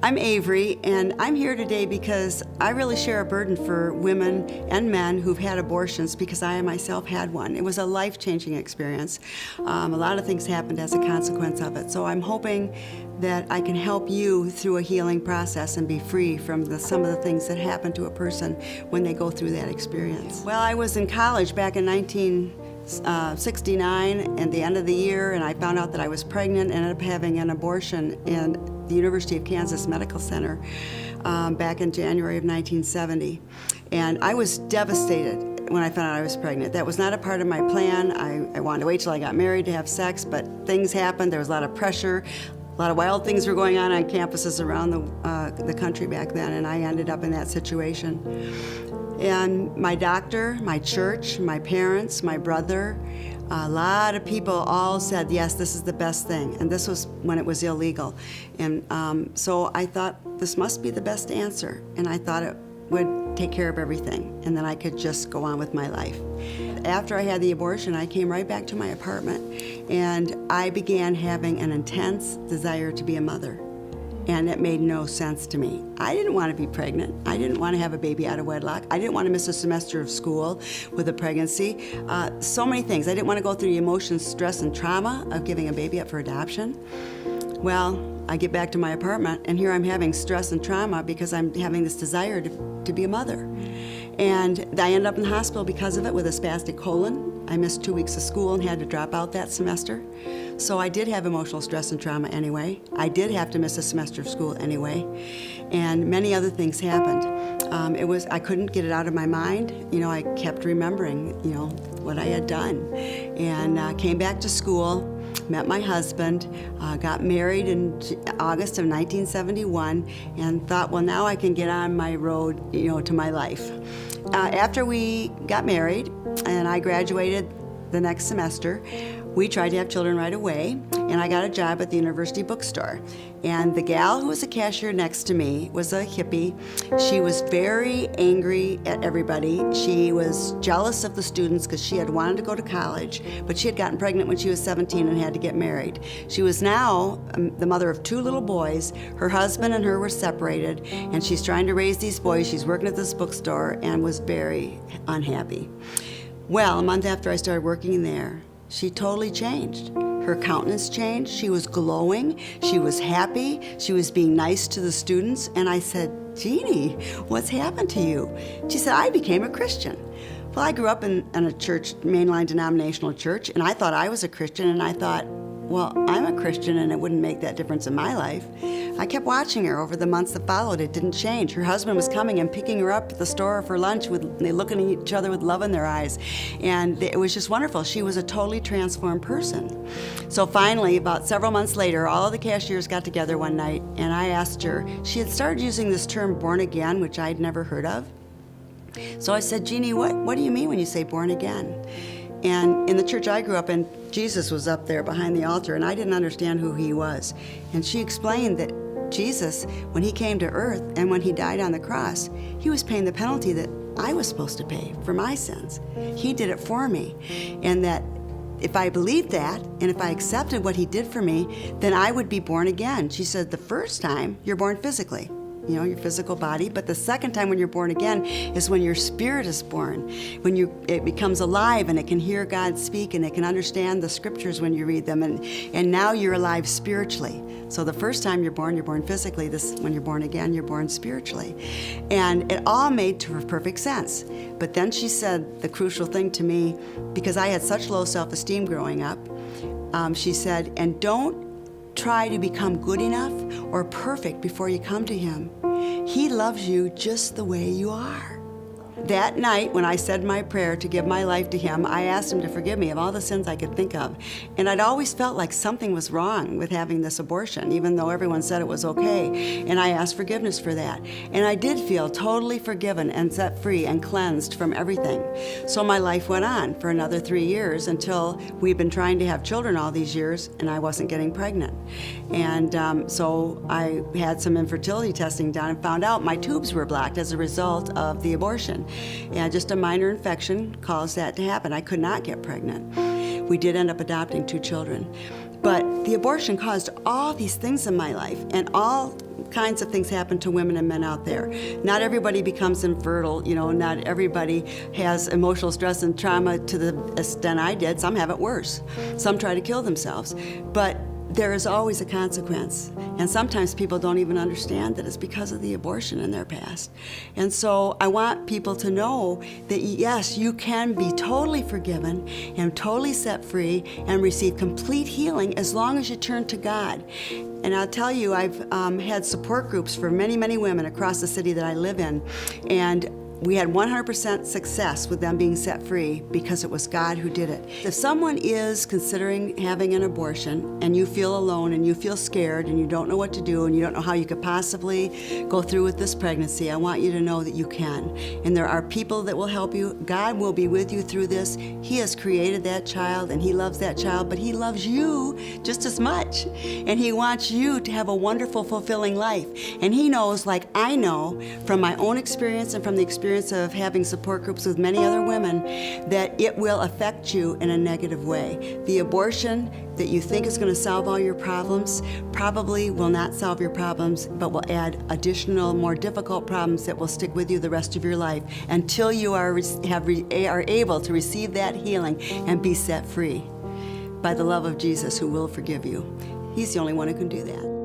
I'm Averie, and I'm here today because I really share a burden for women and men who've had abortions because I myself had one. It was a life-changing experience. A lot of things happened as a consequence of it. So I'm hoping that I can help you through a healing process and be free from some of the things that happen to a person when they go through that experience. Well, I was in college back in 1969 at the end of the year, and I found out that I was pregnant and ended up having an abortion in the University of Kansas Medical Center back in January of 1970. And I was devastated when I found out I was pregnant. That was not a part of my plan. I wanted to wait till I got married to have sex, but things happened. There was a lot of pressure. A lot of wild things were going on campuses around the country back then, and I ended up in that situation. And my doctor, my church, my parents, my brother, a lot of people all said, yes, this is the best thing. And this was when it was illegal. And so I thought, this must be the best answer. And I thought it would take care of everything, and then I could just go on with my life. After I had the abortion, I came right back to my apartment, and I began having an intense desire to be a mother. And it made no sense to me. I didn't want to be pregnant. I didn't want to have a baby out of wedlock. I didn't want to miss a semester of school with a pregnancy. So many things. I didn't want to go through the emotions, stress, and trauma of giving a baby up for adoption. Well, I get back to my apartment, and here I'm having stress and trauma because I'm having this desire to be a mother. And I ended up in the hospital because of it with a spastic colon. I missed 2 weeks of school and had to drop out that semester. So I did have emotional stress and trauma anyway. I did have to miss a semester of school anyway. And many other things happened. I couldn't get it out of my mind. You know, I kept remembering, what I had done. And came back to school, met my husband, got married in August of 1971, and thought, well, now I can get on my road, to my life. After we got married and I graduated the next semester, we tried to have children right away, and I got a job at the university bookstore. And the gal who was a cashier next to me was a hippie. She was very angry at everybody. She was jealous of the students because she had wanted to go to college, but she had gotten pregnant when she was 17 and had to get married. She was now the mother of 2 little boys. Her husband and her were separated, and she's trying to raise these boys. She's working at this bookstore and was very unhappy. Well, a month after I started working there, she totally changed. Her countenance changed. She was glowing. She was happy. She was being nice to the students. And I said, Jeannie, what's happened to you? She said, I became a Christian. Well, I grew up in a church, mainline denominational church, and I thought I was a Christian, and I thought, well, I'm a Christian, and it wouldn't make that difference in my life. I kept watching her over the months that followed. It didn't change. Her husband was coming and picking her up at the store for lunch. They looking at each other with love in their eyes. And it was just wonderful. She was a totally transformed person. So finally, about several months later, all of the cashiers got together one night, and I asked her, she had started using this term born again, which I'd never heard of. So I said, Jeannie, what do you mean when you say born again? And in the church I grew up in, Jesus was up there behind the altar, and I didn't understand who he was. And she explained that Jesus, when he came to earth and when he died on the cross, he was paying the penalty that I was supposed to pay for my sins. He did it for me. And that if I believed that, and if I accepted what he did for me, then I would be born again. She said, the first time, you're born physically. Your physical body, but the second time when you're born again is when your spirit is born, when it becomes alive and it can hear God speak and it can understand the scriptures when you read them, and now you're alive spiritually. So the first time you're born physically. When you're born again, you're born spiritually. And it all made perfect sense. But then she said the crucial thing to me, because I had such low self-esteem growing up, she said, and don't try to become good enough or perfect before you come to him. He loves you just the way you are. That night, when I said my prayer to give my life to him, I asked him to forgive me of all the sins I could think of. And I'd always felt like something was wrong with having this abortion, even though everyone said it was okay. And I asked forgiveness for that. And I did feel totally forgiven and set free and cleansed from everything. So my life went on for another 3 years until we'd been trying to have children all these years, and I wasn't getting pregnant. And so I had some infertility testing done and found out my tubes were blocked as a result of the abortion. And just a minor infection caused that to happen. I could not get pregnant. We did end up adopting 2 children. But the abortion caused all these things in my life, and all kinds of things happen to women and men out there. Not everybody becomes infertile, not everybody has emotional stress and trauma to the extent I did. Some have it worse. Some try to kill themselves. But there is always a consequence. And sometimes people don't even understand that it's because of the abortion in their past. And so I want people to know that yes, you can be totally forgiven and totally set free and receive complete healing as long as you turn to God. And I'll tell you, I've had support groups for many, many women across the city that I live in. And we had 100% success with them being set free because it was God who did it. If someone is considering having an abortion and you feel alone and you feel scared and you don't know what to do and you don't know how you could possibly go through with this pregnancy, I want you to know that you can. And there are people that will help you. God will be with you through this. He has created that child and He loves that child, but He loves you just as much. And He wants you to have a wonderful, fulfilling life. And He knows, like I know from my own experience and from the experience of having support groups with many other women, that it will affect you in a negative way. The abortion that you think is going to solve all your problems probably will not solve your problems, but will add additional, more difficult problems that will stick with you the rest of your life until you are able to receive that healing and be set free by the love of Jesus, who will forgive you. He's the only one who can do that.